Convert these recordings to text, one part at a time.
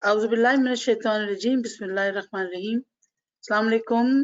Auzubillahiminash-shaytanir-rajim, Bismillahir-Rahmanir-Rahim. Assalamu alaikum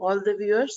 all the viewers.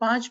5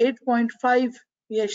8.5 pH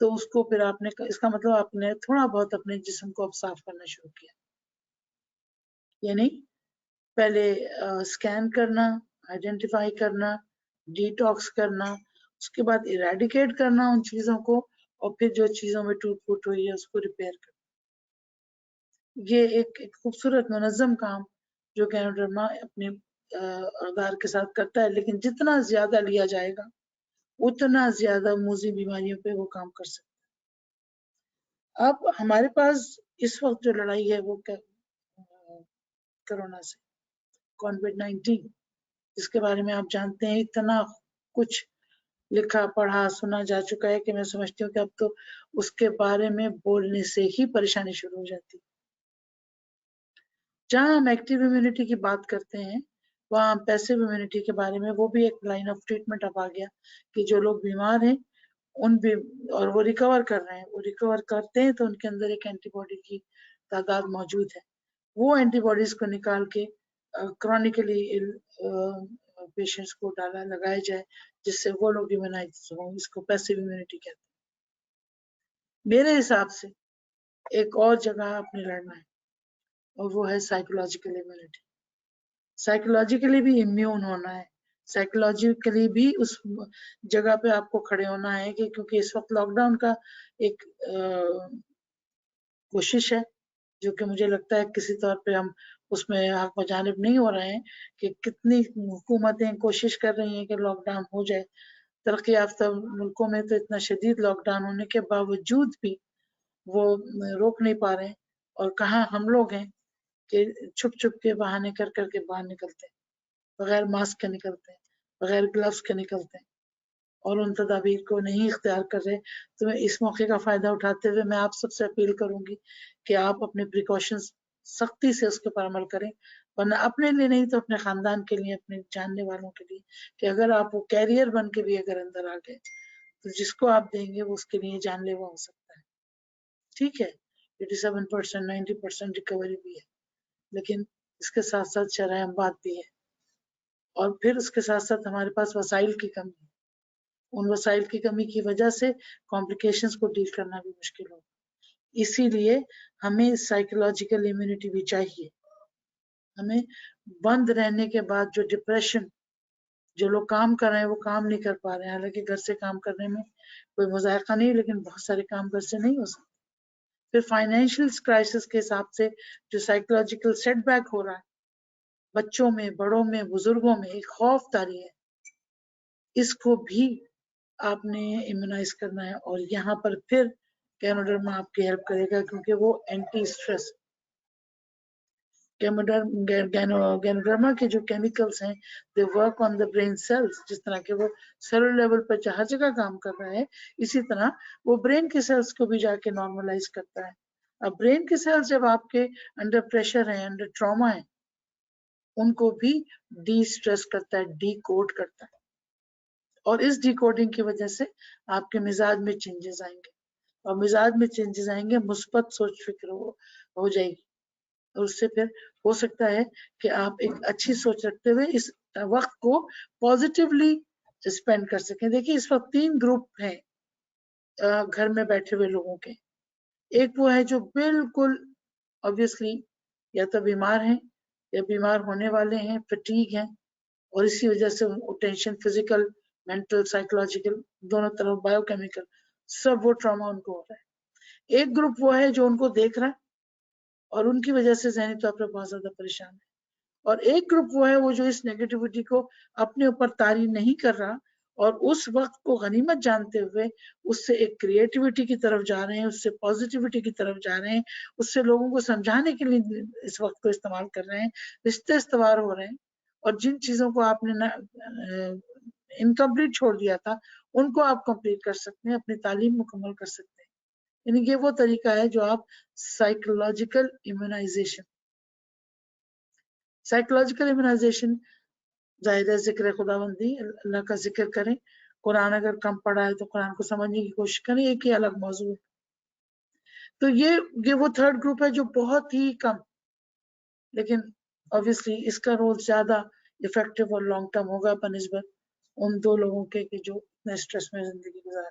تو اس کو پھر آپ نے اس کا مطلب آپ نے تھوڑا بہت اپنے جسم کو اب صاف کرنا شروع کیا. یعنی پہلے اسکین کرنا, آئیڈینٹیفائی کرنا, ڈیٹاکس کرنا, اس کے بعد ایریڈیکیٹ کرنا ان چیزوں کو, اور پھر جو چیزوں میں ٹوٹ پھوٹ ہوئی ہے اس کو ریپیئر کرنا. یہ ایک خوبصورت منظم کام جو گینوڈرما اپنے اقدار کے ساتھ کرتا ہے, لیکن جتنا زیادہ لیا جائے گا اتنا زیادہ موذی بیماریوں پہ وہ کام کر سکتا ہے. اب ہمارے پاس اس وقت جو لڑائی ہے وہ کرونا سے, کووڈ-19, جس کے بارے میں آپ جانتے ہیں اتنا کچھ لکھا پڑھا سنا جا چکا ہے کہ میں سمجھتی ہوں کہ اب تو اس کے بارے میں بولنے سے ہی پریشانی شروع ہو جاتی. جہاں ہم ایکٹیو امیونٹی کی بات کرتے ہیں وہاں پیسیو امیونٹی کے بارے میں وہ بھی ایک لائن آف ٹریٹمنٹ اب آ گیا کہ جو لوگ بیمار ہیں ان بھی اور وہ ریکور کر رہے ہیں, وہ ریکور کرتے ہیں تو ان کے اندر ایک اینٹی باڈی کی تعداد موجود ہے, وہ اینٹی باڈیز کو نکال کے کرونیکلی پیشنٹس کو لگایا جائے جس سے وہ لوگ امیونائز ہوں. اس کو پیسیو امیونٹی کہتے ہیں. میرے حساب سے ایک اور جگہ آپ نے لڑنا ہے اور وہ ہے سائیکولوجیکل امیونٹی. سائیکولوجیکلی بھی امیون ہونا ہے, سائیکولوجیکلی بھی اس جگہ پہ آپ کو کھڑے ہونا ہے کہ کیونکہ اس وقت لاک ڈاؤن کا ایک کوشش ہے جو کہ مجھے لگتا ہے کسی طور پہ ہم اس میں حق بجانب نہیں ہو رہے ہیں کہ کتنی حکومتیں کوشش کر رہی ہیں کہ لاک ڈاؤن ہو جائے. ترقی یافتہ ملکوں میں تو اتنا شدید لاک ڈاؤن ہونے کے باوجود بھی وہ روک نہیں پا رہے ہیں, اور کہاں ہم لوگ ہیں کہ چھپ چھپ کے بہانے کر کر کے باہر نکلتے ہیں, بغیر ماسک کے نکلتے ہیں, بغیر گلوز کے نکلتے ہیں اور ان تدابیر کو نہیں اختیار کر رہے. تو میں اس موقع کا فائدہ اٹھاتے ہوئے میں آپ سب سے اپیل کروں گی کہ آپ اپنے پریکاشنز سختی سے اس کے پر عمل کریں, ورنہ اپنے لیے نہیں تو اپنے خاندان کے لیے, اپنے جاننے والوں کے لیے, کہ اگر آپ وہ کیریئر بن کے بھی اگر اندر آ گئے تو جس کو آپ دیں گے وہ اس کے لیے جان لیوا ہو سکتا ہے. ٹھیک ہے 87% 90% ریکوری بھی ہے, لیکن اس کے ساتھ ساتھ شرح اموات بھی ہے, اور پھر اس کے ساتھ ساتھ ہمارے پاس وسائل کی کمی ہے. ان وسائل کی کمی کی وجہ سے کمپلیکیشنز کو ڈیل کرنا بھی مشکل ہوگا. اسی لیے ہمیں سائیکولوجیکل امیونٹی بھی چاہیے. ہمیں بند رہنے کے بعد جو ڈپریشن, جو لوگ کام کر رہے ہیں وہ کام نہیں کر پا رہے ہیں, حالانکہ گھر سے کام کرنے میں کوئی مذائقہ نہیں, لیکن بہت سارے کام گھر سے نہیں ہو سکتے. پھر فائنینشیل کرائسس کے حساب سے جو سائیکولوجیکل سیٹ بیک ہو رہا ہے بچوں میں, بڑوں میں, بزرگوں میں, ایک خوف طاری ہے, اس کو بھی آپ نے امیونائز کرنا ہے. اور یہاں پر پھر گینوڈرما آپ کی ہیلپ کرے گا کیونکہ وہ اینٹی اسٹریس. گینوڈرما کے جو کیمیکلز ہیں they work on the brain cells, جس طرح کہ وہ سیلر لیول پر ہر جگہ کام کر رہا ہے اسی طرح وہ برین کے سیلز کو بھی جا کے نارملائز کرتا ہے. اب برین کے سیلز جب آپ کے انڈر پریشر ہیں, انڈر ٹراما ہیں, ان کو بھی ڈی اسٹریس کرتا ہے, ڈی کوڈ کرتا ہے, اور اس ڈی کوڈنگ کی وجہ سے آپ کے مزاج میں چینجز آئیں گے, اور مزاج میں چینجز آئیں گے مثبت سوچ فکر ہو جائے گی, اور اس سے پھر ہو سکتا ہے کہ آپ ایک اچھی سوچ رکھتے ہوئے اس وقت کو پازیٹیولی اسپینڈ کر سکیں. دیکھیے اس وقت 3 گروپ ہیں گھر میں بیٹھے ہوئے لوگوں کے. ایک وہ ہے جو بالکل obviously یا تو بیمار ہیں یا بیمار ہونے والے ہیں, فٹیگ ہیں, اور اسی وجہ سے ٹینشن, فزیکل, مینٹل, سائیکولوجیکل, دونوں طرف بایو کیمیکل سب وہ ٹراما ان کو ہو رہا ہے. ایک گروپ وہ ہے جو ان کو دیکھ رہا ہے اور ان کی وجہ سے ذہنی طور پر بہت زیادہ پریشان ہے, اور ایک گروپ وہ ہے وہ جو اس نیگیٹیوٹی کو اپنے اوپر طاری نہیں کر رہا اور اس وقت کو غنیمت جانتے ہوئے اس سے ایک کریٹیوٹی کی طرف جا رہے ہیں, اس سے پازیٹیوٹی کی طرف جا رہے ہیں, اس سے لوگوں کو سمجھانے کے لیے اس وقت کو استعمال کر رہے ہیں, رشتے استوار ہو رہے ہیں, اور جن چیزوں کو آپ نے انکمپلیٹ چھوڑ دیا تھا ان کو آپ کمپلیٹ کر سکتے ہیں, اپنی تعلیم مکمل کر سکتے ہیں. یعنی یہ وہ طریقہ ہے جو آپ سائیکولوجیکل امیونائزیشن. سائیکولوجیکل امیونائزیشن ظاہر ہے ذکر خداوندی, اللہ کا ذکر کریں, قرآن اگر کم پڑھا ہے تو قرآن کو سمجھنے کی کوشش کریں, ایک ہی الگ موضوع ہے. تو یہ وہ 3rd گروپ ہے جو بہت ہی کم, لیکن obviously اس کا رول زیادہ افیکٹو اور لانگ ٹرم ہوگا بنسبت ان 2 لوگوں کے جو اتنے اسٹریس میں زندگی گزار.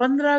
15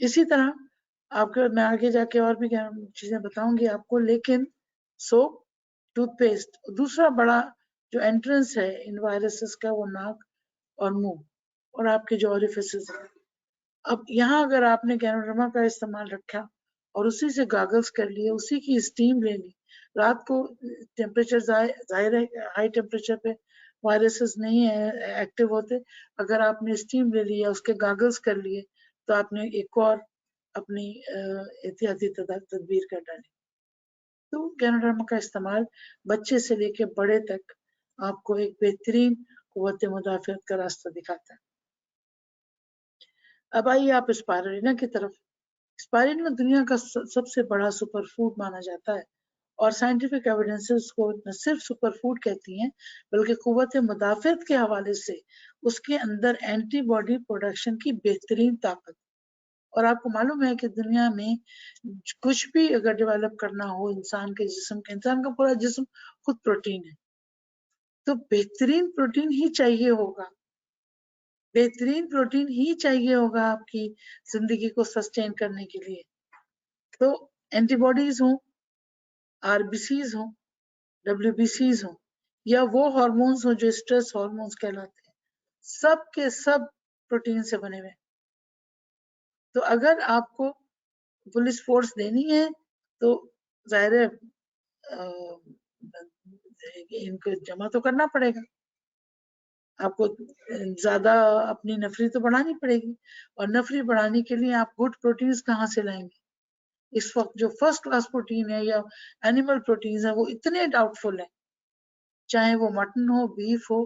اسی طرح آپ کو میں آگے جا کے اور بھی چیزیں بتاؤں گی آپ کو، لیکن سوپ، ٹوتھ پیسٹ، دوسرا بڑا جو انٹرنس ہے ان وائرسز کا وہ ناک اور منہ اور آپ کے جو اوریفسز ہیں. اب یہاں اگر آپ نے گینوڈرما کا استعمال رکھا اور اسی سے گاگلز کر لیے، اسی کی اسٹیم لے لی، رات کو ٹیمپریچر ظاہر ہے ہائی ٹیمپریچر پہ وائرسز نہیں ایکٹیو ہوتے، اگر آپ نے اسٹیم لے لی یا اس کے گاگلز کر لیے تو آپ نے ایک اور اپنی احتیاطی تدبیر کر ڈالی. تو گینوڈرما کا استعمال بچے سے لے کے بڑے تک آپ کو ایک بہترین قوت مدافعت کا راستہ دکھاتا ہے. اب آئیے آپ اسپائرلینا کی طرف. اسپائرلینا دنیا کا سب سے بڑا سپر فوڈ مانا جاتا ہے اور سائنٹیفک ایویڈنسز کو نہ صرف سپر فوڈ کہتی ہیں بلکہ قوت مدافعت کے حوالے سے اس کے اندر اینٹی باڈی پروڈکشن کی بہترین طاقت. اور آپ کو معلوم ہے کہ دنیا میں کچھ بھی اگر ڈیولپ کرنا ہو انسان کے جسم کے، انسان کا پورا جسم خود پروٹین ہے، تو بہترین پروٹین ہی چاہیے ہوگا، بہترین پروٹین ہی چاہیے ہوگا آپ کی زندگی کو سسٹین کرنے کے لیے. تو اینٹی باڈیز ہوں، آر بی سیز ہوں، ڈبلیو بی سیز ہوں، یا وہ ہارمونز ہوں جو اسٹریس ہارمونز کہلاتے ہیں، سب کے سب پروٹین سے بنے ہوئے. تو اگر آپ کو پولیس فورس دینی ہے تو ظاہر ہے ان کو جمع تو کرنا پڑے گا، آپ کو زیادہ اپنی نفری تو بڑھانی پڑے گی، اور نفری بڑھانے کے لیے آپ گڈ پروٹینز کہاں سے لائیں گے؟ اس وقت جو فرسٹ کلاس پروٹین ہے یا اینیمل پروٹینز ہیں وہ اتنے ڈاؤٹ فل ہیں، چاہے وہ مٹن ہو، بیف ہو،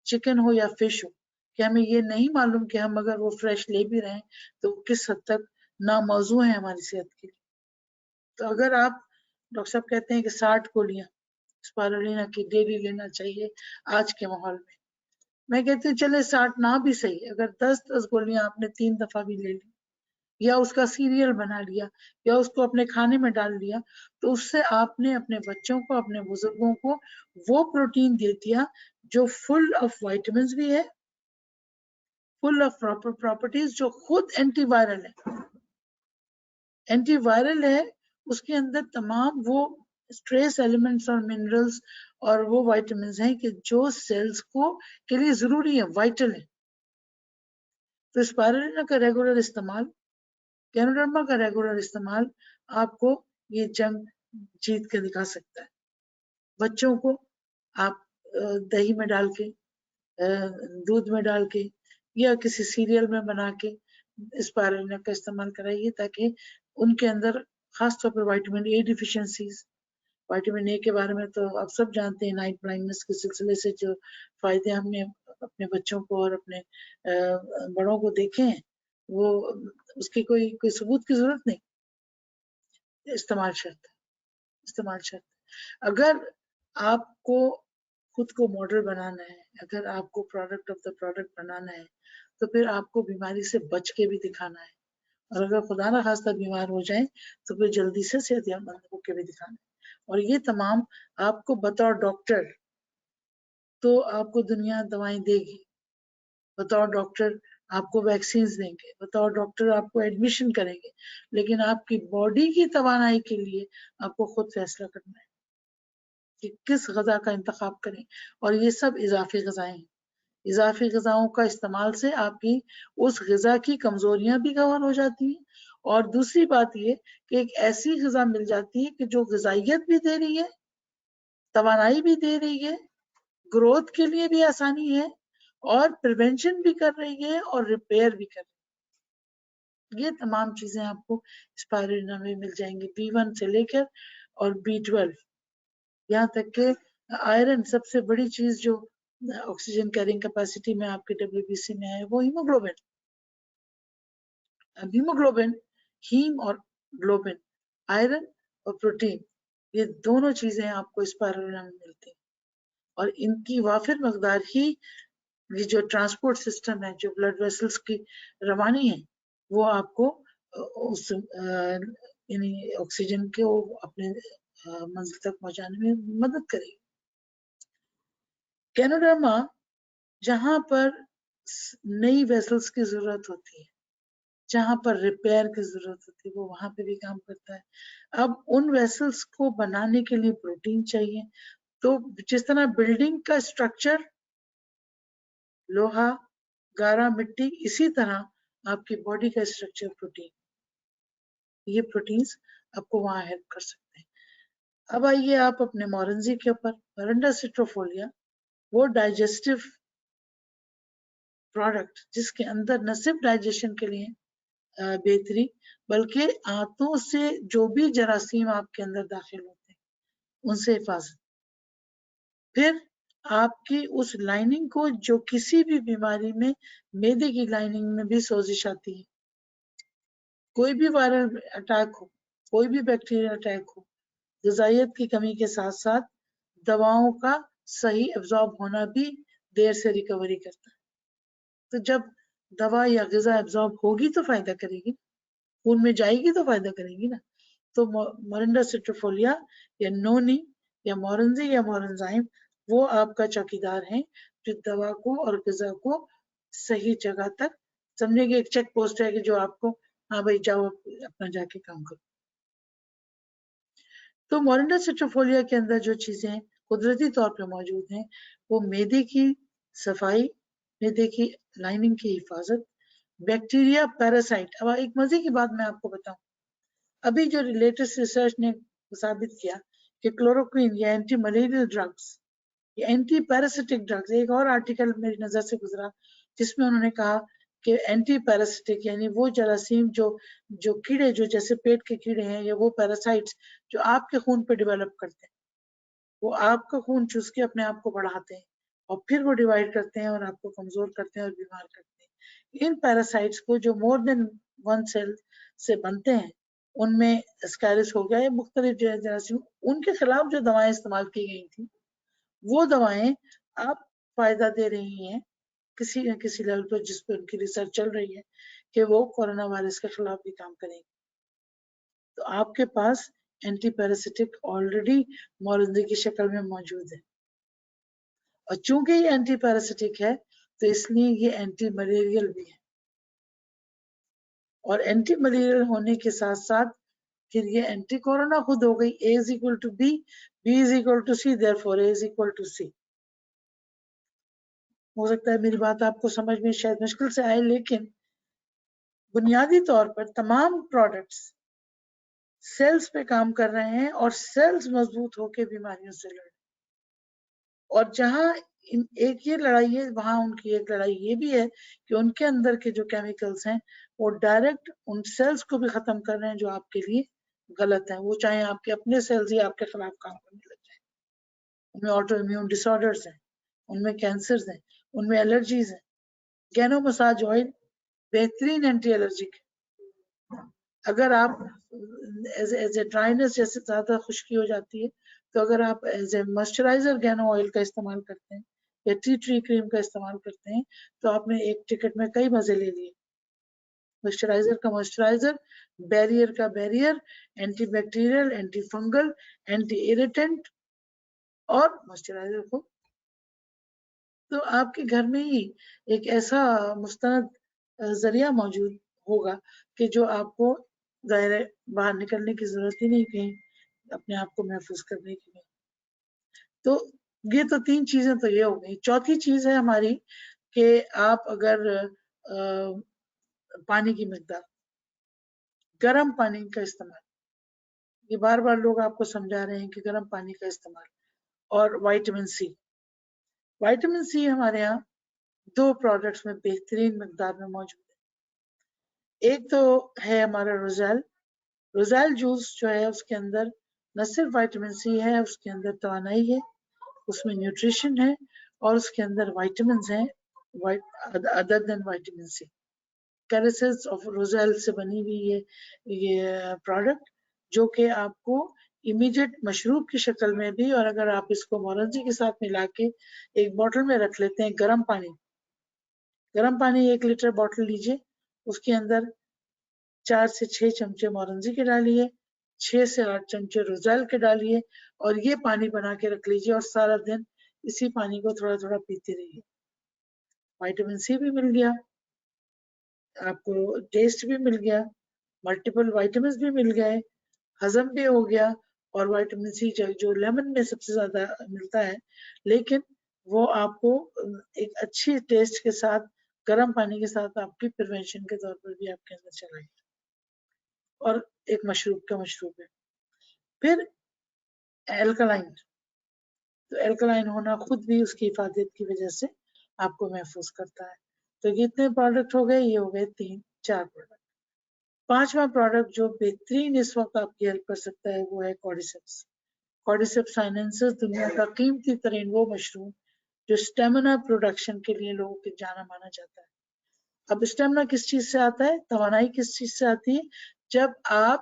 چکن ہو یا فش ہو، کہ ہمیں یہ نہیں معلوم کہ ہم اگر وہ فریش لے بھی رہے ہیں تو کس حد تک ناموزوں ہے ہماری صحت کے لیے. تو اگر آپ ڈاکٹر صاحب کہتے ہیں کہ 60 گولیاں اسپائرلینا کی ڈیلی لینا چاہیے آج کے ماحول میں کہتی ہوں چلے 60 نہ بھی صحیح، اگر 10 گولیاں آپ نے 3 دفعہ بھی لے لی یا اس کا سیریل بنا لیا یا اس کو اپنے کھانے میں ڈال دیا، تو اس سے آپ نے اپنے بچوں کو، اپنے بزرگوں کو وہ پروٹین دے دیا جو فل آف وائٹامنز بھی ہے، فل آف پراپرٹیز، جو خود اینٹی وائرل ہے. اینٹی وائرل ہے، اس کے اندر تمام وہ ٹریس ایلیمنٹس اور منرلز اور وہ وائٹامنز ہیں کہ جو سیلز کو کے لیے ضروری ہے، وائٹل ہے. تو اسپائرلینا کا ریگولر استعمال، گینوڈرما کا ریگولر استعمال آپ کو یہ جنگ جیت کے دکھا سکتا ہے. بچوں کو آپ دہی میں ڈال کے، دودھ میں ڈال کے یا کسی سیریل میں بنا کے اسپائرلینا کا استعمال کرائیے تاکہ ان کے اندر خاص طور پر vitamin A deficiencies, vitamin A کے بارے میں تو آپ سب جانتے ہیں، نائٹ بلائنڈنس کے سلسلے سے جو فائدے ہم نے اپنے بچوں کو اور اپنے بڑوں کو دیکھے ہیں وہ اس کی کوئی ثبوت کی ضرورت نہیں. استعمال شرط ہے. اگر آپ کو خود کو ماڈل بنانا ہے، اگر آپ کو پروڈکٹ آف دا پروڈکٹ بنانا ہے تو پھر آپ کو بیماری سے بچ کے بھی دکھانا ہے، اور اگر خدا نہ خواستہ بیمار ہو جائیں تو پھر جلدی سے صحت مند ہو کے بھی دکھانا ہے. اور یہ تمام آپ کو بطور ڈاکٹر تو آپ کو دنیا دوائیں دے گی، بطور ڈاکٹر آپ کو ویکسینز دیں گے، بطور ڈاکٹر آپ کو ایڈمیشن کریں گے، لیکن آپ کی باڈی کی توانائی کے لیے آپ کو خود فیصلہ کرنا ہے کہ کس غذا کا انتخاب کریں. اور یہ سب اضافی غذائیں ہیں. اضافی غذاؤں کا استعمال سے آپ کی اس غذا کی کمزوریاں بھی کور ہو جاتی ہیں، اور دوسری بات یہ کہ ایک ایسی غذا مل جاتی ہے کہ جو غذائیت بھی دے رہی ہے، توانائی بھی دے رہی ہے، گروتھ کے لیے بھی آسانی ہے، اور پریونشن بھی کر رہی ہے اور ریپیئر بھی کر رہی ہے. یہ تمام چیزیں آپ کو اسپائرلینا میں مل جائیں گی، B1 سے لے کر اور B12 یہاں تک کہ آئرن، سب سے بڑی چیز جو آکسیجن کیرنگ کیپیسٹی میں آپ کے WBC میں ہے وہ ہیموگلوبن. ہیموگلوبن، ہیم اور گلوبن، آئرن اور پروٹین، یہ دونوں چیزیں آپ کو اسپائرلینا میں ملتی ہیں. اور ان کی وافر مقدار ہی یہ جو ٹرانسپورٹ سسٹم ہے، جو بلڈ ویسلز کی روانی ہے، وہ آپ کو اس یعنی آکسیجن کو اپنے منزل تک پہنچانے میں مدد کرے گی. گینوڈرما، جہاں پر نئی ویسلز کی ضرورت ہوتی ہے، جہاں پر ریپیئر کی ضرورت ہوتی ہے وہ وہاں پہ بھی کام کرتا ہے. اب ان ویسلس کو بنانے کے لیے پروٹین چاہیے. تو جس طرح بلڈنگ کا اسٹرکچر لوہا گارا مٹی، اسی طرح آپ کی باڈی کا اسٹرکچر پروٹین. یہ پروٹینز آپ کو وہاں ہیلپ کر سکتے ہیں. اب آئیے آپ اپنے مورنزی کے اوپر. مورنڈا سٹروفولیا وہ ڈائجسٹو پروڈکٹ جس کے اندر نہ صرف ڈائجیشن کے لیے بہتری، بلکہ آنتوں سے جو بھی جراثیم آپ کے اندر داخل ہوتے ہیں ان سے حفاظت. پھر آپ کی اس لائننگ کو، جو کسی بھی بیماری میں معدے کی لائننگ میں بھی سوزش آتی ہے، کوئی بھی وائرل اٹیک ہو، کوئی بھی بیکٹیریل اٹیک ہو، غذائیت کی کمی کے ساتھ ساتھ دواؤں کا صحیح ایبزارب ہونا بھی دیر سے ریکوری کرتا ہے. تو جب دوا یا غذا ایبزارب ہوگی تو فائدہ کرے گی، خون میں جائے گی تو فائدہ کرے گی نا. تو مورنڈا سٹروفولیا یا نونی یا مورنزی یا مورنزائم وہ آپ کا چوکیدار ہیں جو دوا کو اور غذا کو صحیح جگہ تک، سمجھے کہ ایک چیک پوسٹ ہے کہ جو آپ کو، ہاں بھائی جاؤ اپنا جا کے کام کرو. تو مورنڈا سٹروفولیا کے اندر جو چیزیں قدرتی طور پہ موجود ہیں وہ معدے کی صفائی، معدے کی لائننگ کی حفاظت، بیکٹیریا پیراسائٹ. اب ایک مزے کی بات میں آپ کو بتاؤں، ابھی جو لیٹسٹ ریسرچ نے ثابت کیا کہ کلوروکوین یا اینٹی ملیریل ڈرگز یا اینٹی پیراسٹک ڈرگز، ایک اور آرٹیکل میری نظر سے گزرا جس میں انہوں نے کہا کہ اینٹی پیراسٹک یعنی وہ جراثیم جو کیڑے جو جیسے پیٹ کے کیڑے ہیں یا وہ پیراسائٹس جو آپ کے خون پہ ڈیولپ کرتے ہیں، وہ آپ کا خون چوس کے اپنے آپ کو بڑھاتے ہیں اور پھر وہ ڈیوائڈ کرتے ہیں اور آپ کو کمزور کرتے ہیں اور بیمار کرتے ہیں. ان پیراسائٹس کو جو مور دین ون سیل سے بنتے ہیں، ان میں اسکیرس ہو گیا یا مختلف جراثیم، ان کے خلاف جو دوائیں استعمال کی گئی تھیں وہ دوائیں آپ فائدہ دے رہی ہیں کسی نہ کسی لیول پر، جس پہ ان کی ریسرچ چل رہی ہے کہ وہ کورونا وائرس کے خلاف بھی کام کریں گے. تو آپ کے پاس اینٹی پیراسٹک آلریڈی مورنزی کی شکل میں موجود ہے، اور چونکہ یہ اینٹی پیراسٹک ہے تو اس لیے یہ اینٹی ملیریل بھی ہے. اور اینٹی ملیریل ہونے کے ساتھ ساتھ پھر یہ اینٹی کورونا خود ہو گئی. A is equal to B, B is equal to C, therefore A is equal to C. ہو سکتا ہے میری بات آپ کو سمجھ میں شاید مشکل سے آئے، لیکن بنیادی طور پر تمام پروڈکٹس سیلز پہ کام کر رہے ہیں اور سیلز مضبوط ہو کے بیماریوں سے لڑ. اور جہاں ایک یہ لڑائی ہے، وہاں ان کی ایک لڑائی یہ بھی ہے کہ ان کے اندر کے جو کیمیکلز ہیں وہ ڈائریکٹ ان سیلز کو بھی ختم کر رہے ہیں جو آپ کے لیے غلط ہیں، وہ چاہے آپ کے اپنے سیلز ہی آپ کے خلاف کام کرنے لگ جائیں. ان میں آٹو امیون ڈس آرڈرز ہیں، ان میں کینسرز ہیں، ان میں الرجیز ہیں. گینو مساج آئل بہترین اینٹی الرجک. اگر آپ ایز اے ڈرائنس جیسے زیادہ خشکی ہو جاتی ہے تو اگر آپ ایز اے موئسچرائزر گینو آئل کا استعمال کرتے ہیں یا ٹری کریم کا استعمال کرتے ہیں تو آپ نے ایک ٹکٹ میں کئی مزے لے لیے. موئسچرائزر کا موئسچرائزر، بیریئر کا barrier, antibacterial, antifungal, anti irritant اور موئسچرائزر کو. تو آپ کے گھر میں ہی ایک ایسا مستند ذریعہ موجود ہوگا کہ جو آپ کو ظاہر ہے باہر نکلنے کی ضرورت ہی نہیں کہیں اپنے آپ کو محفوظ کرنے کے لیے. تو یہ تو تین چیزیں تو یہ ہو گئی. چوتھی چیز ہے ہماری کہ آپ اگر پانی کی مقدار، گرم پانی کا استعمال، یہ بار بار لوگ آپ کو سمجھا رہے ہیں کہ گرم پانی کا استعمال، اور وائٹامن سی. وائٹامن سی ہمارے یہاں دو پروڈکٹس میں بہترین مقدار میں موجود ہے. ایک تو ہے ہمارا روزیل جوس جو ہے، اس کے اندر نہ صرف وائٹامن سی ہے، اس کے اندر توانائی ہے، اس میں نیوٹریشن ہے، اور اس کے اندر وائٹامنز ہیں ادر دین وائٹامن سی. کیریسز آف روزیل سے بنی ہوئی یہ پروڈکٹ جو کہ آپ کو امیڈیٹ مشروب کی شکل میں بھی، اور اگر آپ اس کو مورنزی کے ساتھ ملا کے ایک بوٹل میں رکھ لیتے ہیں، گرم پانی 1 لیٹر بوٹل لیجئے، اس کے اندر 4 سے 6 چمچے مورنزی کے ڈالیے، 6 سے 8 چمچے روزیل کے ڈالیے، اور یہ پانی بنا کے رکھ لیجئے اور سارا دن اسی پانی کو تھوڑا تھوڑا پیتے رہیے. وائٹامن سی بھی مل گیا، آپ کو ٹیسٹ بھی مل گیا, ملٹیپل وائٹامنس بھی مل گئے, ہضم بھی ہو گیا, اور وائٹامن سی جو لیمن میں سب سے زیادہ ملتا ہے, لیکن وہ آپ کو ایک اچھی ٹیسٹ کے ساتھ گرم پانی کے ساتھ آپ کی پریونشن کے طور پر بھی آپ کے اندر چلا گیا, اور ایک مشروب کا مشروب ہے. پھر الکلائن, تو الکلائن ہونا خود بھی اس کی حفاظت کی وجہ سے آپ کو محفوظ کرتا ہے. تو یہ اتنے پروڈکٹ ہو گئے, یہ ہو گئے 3-4 پروڈکٹ. 5واں پروڈکٹ جو بہترین اس وقت آپ کی ہیلپ کر سکتا ہے وہ ہے کارڈیسیپس. کارڈیسیپس سائنسز دنیا کا قیمتی ترین وہ مشروم جو اسٹیمنا پروڈکشن کے لیے لوگوں کے جانا مانا جاتا ہے. اب اسٹیمنا کس چیز سے آتا ہے, توانائی کس چیز سے آتی ہے, جب آپ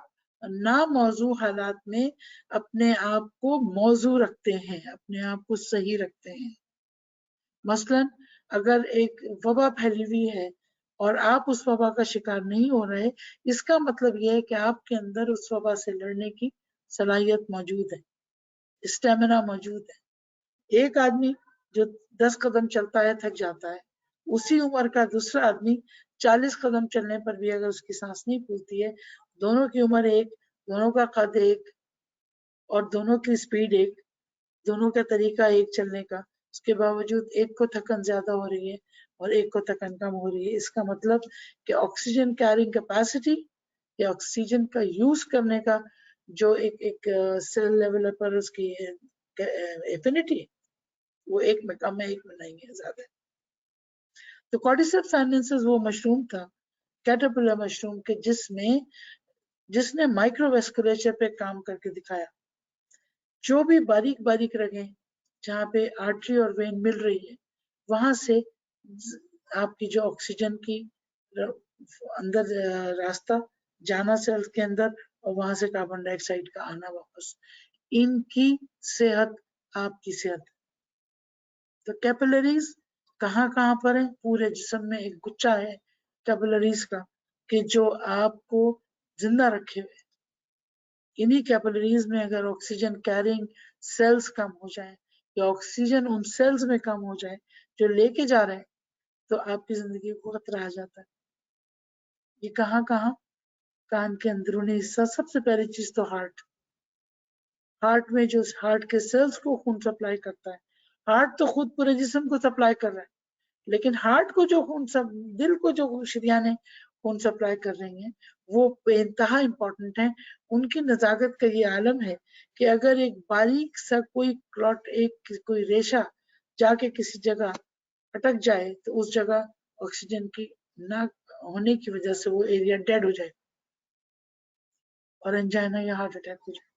ناموضوع حالات میں اپنے آپ کو موضوع رکھتے ہیں, اپنے آپ کو صحیح رکھتے ہیں. مثلاً اگر ایک وبا پھیلی ہوئی ہے اور آپ اس وبا کا شکار نہیں ہو رہے, اس کا مطلب یہ ہے کہ آپ کے اندر اس وبا سے لڑنے کی صلاحیت موجود ہے, اسٹیمنا موجود ہے. ایک آدمی جو 10 قدم چلتا ہے تھک جاتا ہے, اسی عمر کا دوسرا آدمی 40 قدم چلنے پر بھی اگر اس کی سانس نہیں پھولتی ہے, دونوں کی عمر ایک, دونوں کا قد ایک, اور دونوں کی سپیڈ ایک, دونوں کا طریقہ ایک چلنے کا, اس کے باوجود ایک کو تھکن زیادہ ہو رہی ہے اور ایک کو تھکن کم ہو رہی ہے. اس کا مطلب کہ آکسیجن کیرنگ کیپیسٹی یا آکسیجن کا یوز کرنے کا جو ایک سیل لیول پر اس کی ایفینٹی, وہ ایک میں کم ہے, ایک میں نہیں ہے, زیادہ ہے. تو کارڈیسیپس سائنسز وہ مشروم تھا, کیٹرپلر مشروم کے جس نے مائکرو ویسکولیچر پہ کام کر کے دکھایا. جو بھی باریک باریک رگیں جہاں پہ آرٹری اور وین مل رہی ہے, وہاں سے آپ کی جو آکسیجن کی اندر راستہ جانا سیل کے اندر, اور وہاں سے کاربن ڈائی آکسائڈ کا آنا واپس, ان کی صحت آپ کی صحت. تو کیپلریز کہاں کہاں پر ہیں, پورے جسم میں ایک گچھا ہے کیپلریز کا کہ جو آپ کو زندہ رکھے ہوئے. انہی کیپلریز میں اگر آکسیجن کیرنگ سیلز کم ہو جائیں یا آکسیجن ان سیلز میں کم ہو جائے جو لے کے جا رہے ہیں, تو آپ کی زندگی کو خطرہ آ جاتا ہے. یہ کہاں کہاں, کان کے اندرونی حصہ, سب سے پہلی چیز تو ہارٹ میں جو ہارٹ کے سیلز کو خون سپلائی کرتا ہے. ہارٹ تو خود پورے جسم کو سپلائی کر رہا ہے, لیکن ہارٹ کو جو خون دل کو جو شریانیں خون سپلائی کر رہی ہیں وہ بے انتہا امپورٹنٹ ہیں. ان کی نزاکت کا یہ عالم ہے کہ اگر ایک باریک سا کوئی کلوٹ, کوئی ریشہ جا کے کسی جگہ اٹک جائے تو اس جگہ آکسیجن کی نہ ہونے کی وجہ سے وہ ایریا ڈیڈ ہو جائے اور انجائنا یا ہارٹ اٹیک ہو جائے.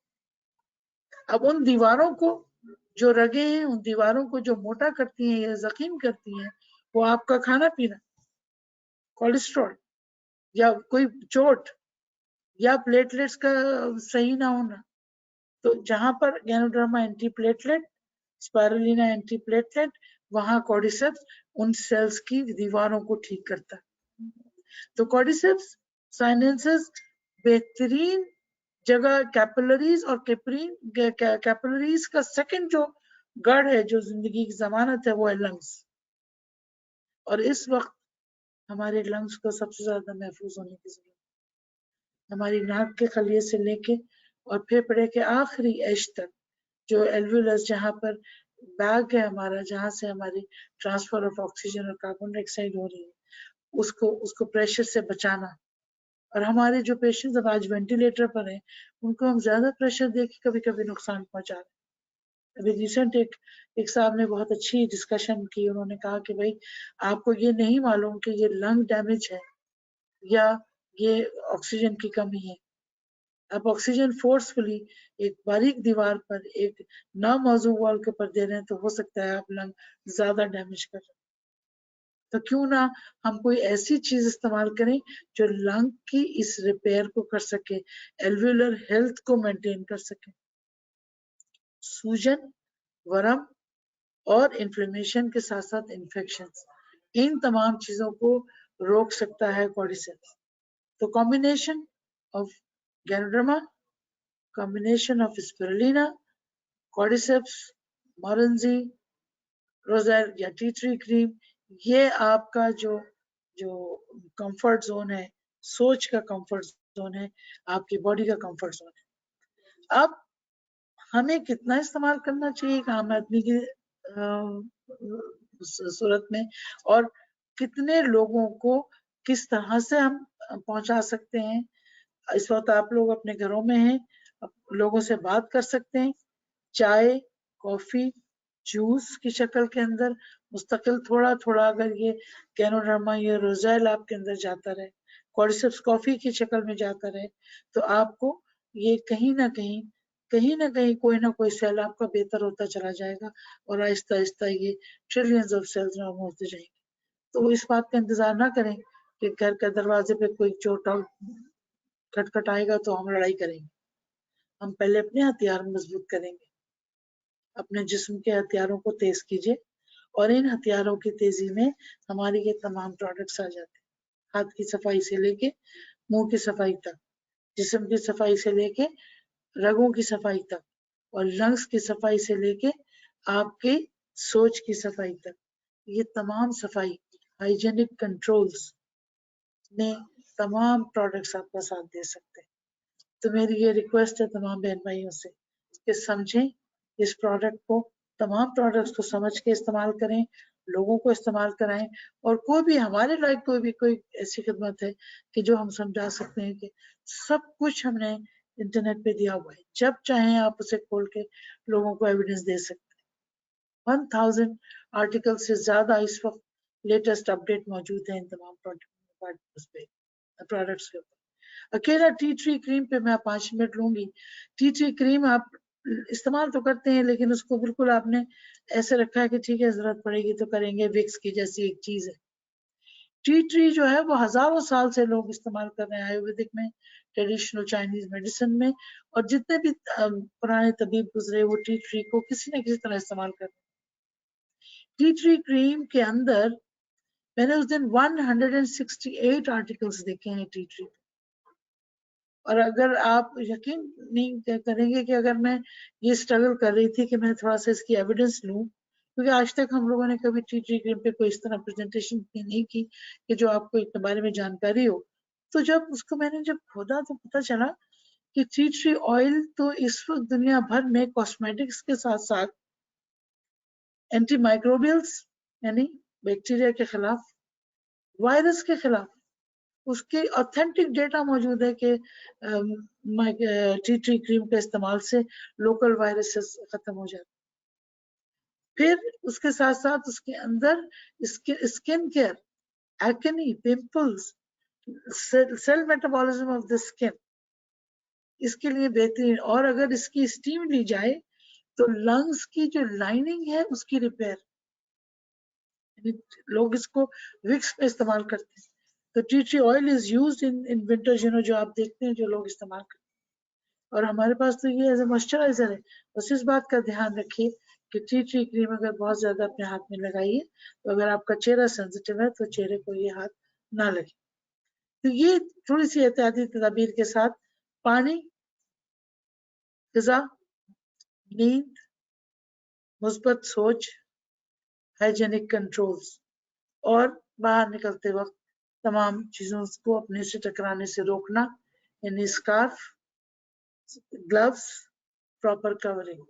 اب ان دیواروں کو جو رگیں ہیں, ان دیواروں کو جو موٹا کرتی ہیں یا زخیم کرتی ہیں, وہ آپ کا کھانا پینا, کولیسٹرول, یا کوئی چوٹ, یا پلیٹلیٹس کا صحیح نہ ہونا. تو جہاں پر گینوڈرما اینٹی پلیٹلیٹ, اسپائرولینا اینٹی پلیٹلیٹ, وہاں کارڈیسیپس ان سیلز کی دیواروں کو ٹھیک کرتا ہے. تو کارڈیسیپس سائنسز بہترین جگہ کیپلریز, اور کیپلریز کا سیکنڈ جو گڑھ ہے, جو زندگی کی ضمانت ہے, وہ ہے لنگس. اور اس وقت ہمارے لنگس کو سب سے زیادہ محفوظ ہونے کی ضرورت ہے. ہماری ناک کے خلیے سے لے کے اور پھیپھڑے کے آخری ایج تک جو ایلویولس, جہاں پر بیگ ہے ہمارا, جہاں سے ہماری ٹرانسفر آف آکسیجن اور کاربن ڈائی آکسائڈ ہو رہی ہے, اس کو پریشر سے بچانا. اور ہمارے جو پیشنٹس اب آج وینٹیلیٹر پر ہیں, ان کو ہم زیادہ پریشر دے کے کبھی کبھی نقصان پہنچا رہے ہیں. ابھی ریسنٹ ایک صاحب نے بہت اچھی ڈسکشن کی, انہوں نے کہا کہ بھائی آپ کو یہ نہیں معلوم کہ یہ لنگ ڈیمیج ہے یا یہ آکسیجن کی کمی ہے. آپ آکسیجن فورسفلی ایک باریک دیوار پر, ایک ناموضوع وال کے اوپر دے رہے ہیں, تو ہو سکتا ہے آپ لنگ زیادہ ڈیمیج کر رہے ہیں. تو کیوں نہ ہم کوئی ایسی چیز استعمال کریں جو لنگ کی اس ریپیئر کو کر سکے, ایلویولر ہیلتھ کو مینٹین کر سکے. سوجن, ورم اور انفلیمیشن کے ساتھ ساتھ انفیکشن, ان تمام چیزوں کو روک سکتا ہے کارڈیسیپس. تو کمبینیشن آف گینوڈرما, کمبینیشن آف اسپیرولینا, کارڈیسیپس, مورنزی, روزر یا ٹی ٹری کریم, یہ آپ کا جو جو کمفرٹ زون ہے، سوچ کا کمفرٹ زون ہے، آپ کی باڈی کا کمفرٹ زون ہے. اب ہمیں کتنا استعمال کرنا چاہیے ایک عام آدمی کی صورت میں، اور کتنے لوگوں کو کس طرح سے ہم پہنچا سکتے ہیں. اس وقت آپ لوگ اپنے گھروں میں ہیں، لوگوں سے بات کر سکتے ہیں، چائے، کافی، جوس کی شکل کے اندر مستقل تھوڑا تھوڑا اگر یہ کینوڈرما یا روزیل آپ کے اندر جاتا رہے، کورڈیسپس کافی کی شکل میں جاتا رہے، تو آپ کو یہ کہیں نہ کہیں کوئی نہ کوئی سیل آپ کا بہتر ہوتا چلا جائے گا، اور آہستہ آہستہ یہ ٹریلینز آف سیلز میں ہوتے جائیں گے. تو اس بات کا انتظار نہ کریں کہ گھر کے دروازے پہ کوئی چوٹا کھٹکھٹائے گا تو ہم لڑائی کریں گے. ہم پہلے اپنے ہتھیار مضبوط کریں گے، اپنے جسم کے ہتھیاروں کو تیز کیجیے، اور ان ہتھیاروں کی تیزی میں ہماری یہ تمام پروڈکٹس آ جاتے ہیں. ہاتھ کی صفائی سے لے کے منہ کی صفائی تک، جسم کی صفائی سے لے کے رگوں کی صفائی تک، اور لنگس کی صفائی سے لے کے آپ کی سوچ کی صفائی تک، یہ تمام صفائی ہائیجینک کنٹرولز نے تمام پروڈکٹس آپ کا ساتھ دے سکتے ہیں. تو میری یہ ریکویسٹ ہے تمام بہن بھائیوں سے کہ سمجھیں اس پروڈکٹ کو، تمام پروڈکٹس کو سمجھ کے استعمال کریں، لوگوں کو استعمال کرائیں، اور کوئی بھی ہمارے لائق کوئی ایسی خدمت ہے کہ جو ہم سمجھا سکتے ہیں کہ سب کچھ ہم نے انٹرنیٹ پہ دیا ہوا ہے، جب چاہیں آپ اسے کھول کے لوگوں کو ایویڈنس دے سکتے ہیں. 1000 آرٹیکل سے زیادہ اس وقت لیٹسٹ اپڈیٹ موجود ہیں ان تمام پروڈکٹس کے اوپر. اکیلا ٹی ٹری کریم پہ میں 5 منٹ لوں گی. ٹی ٹری کریم آپ استعمال تو کرتے ہیں، لیکن اس کو بالکل آپ نے ایسے رکھا ہے کہ ٹھیک ہے ضرورت پڑے گی تو کریں گے، وکس کی جیسی ایک چیز ہے. ٹی ٹری جو ہے وہ ہزاروں سال سے لوگ استعمال کر رہے ہیں آیورویدک میں، ٹریڈیشنل چائنیز میڈیسن میں، اور جتنے بھی پرانے طبیب گزرے وہ ٹی ٹری کو کسی نہ کسی طرح استعمال کر رہے ہیں. ٹی ٹری کریم کے اندر میں نے اس دن 168 آرٹیکلس دیکھے ہیں ٹی ٹری. اور اگر آپ یقین نہیں کریں گے کہ اگر میں یہ اسٹرگل کر رہی تھی کہ میں تھوڑا سا اس کی ایویڈنس لوں، کیونکہ آج تک ہم لوگوں نے کبھی ٹی ٹری کریم پہ کوئی اس طرح پریزنٹیشن نہیں کی کہ جو آپ کو اس کے بارے میں جانکاری ہو. تو جب اس کو میں نے جب کھودا تو پتہ چلا کہ ٹی ٹری آئل تو اس وقت دنیا بھر میں کاسمیٹکس کے ساتھ ساتھ اینٹی مائکروبیلس یعنی بیکٹیریا کے خلاف، وائرس کے خلاف، اس کے اوتھینٹک ڈیٹا موجود ہے کہ ٹی ٹری کریم کے استعمال سے لوکل وائرسز ختم ہو جاتے. پھر اس کے ساتھ ساتھ اس کے اندر skin care, acne, pimples, cell metabolism of the skin, اس کے لیے بہترین. اور اگر اس کی اسٹیم لی جائے تو لنگس کی جو لائننگ ہے اس کی ریپیئر، لوگ اس کو وکس میں استعمال کرتے ہیں. تو T tree oil is used in winter, جو آپ دیکھتے ہیں جو لوگ استعمال کرتے ہیں. اور ہمارے پاس تو یہ ایز اے موئسچرائزر ہے. بس اس بات کا دھیان رکھیے کہ ٹی ٹری کریم اگر بہت زیادہ اپنے ہاتھ میں لگائیے تو اگر آپ کا چہرہ سینسیٹیو ہے تو چہرے کو یہ ہاتھ نہ لگے. تو یہ تھوڑی سی احتیاطی تدابیر کے ساتھ پانی، غذا، نیند، مثبت سوچ، ہائیجینک کنٹرولز، اور باہر نکلتے وقت تمام چیزوں کو اپنے سے ٹکرانے سے روکنا، یعنی اسکارف، گلوز، پراپر کورنگ.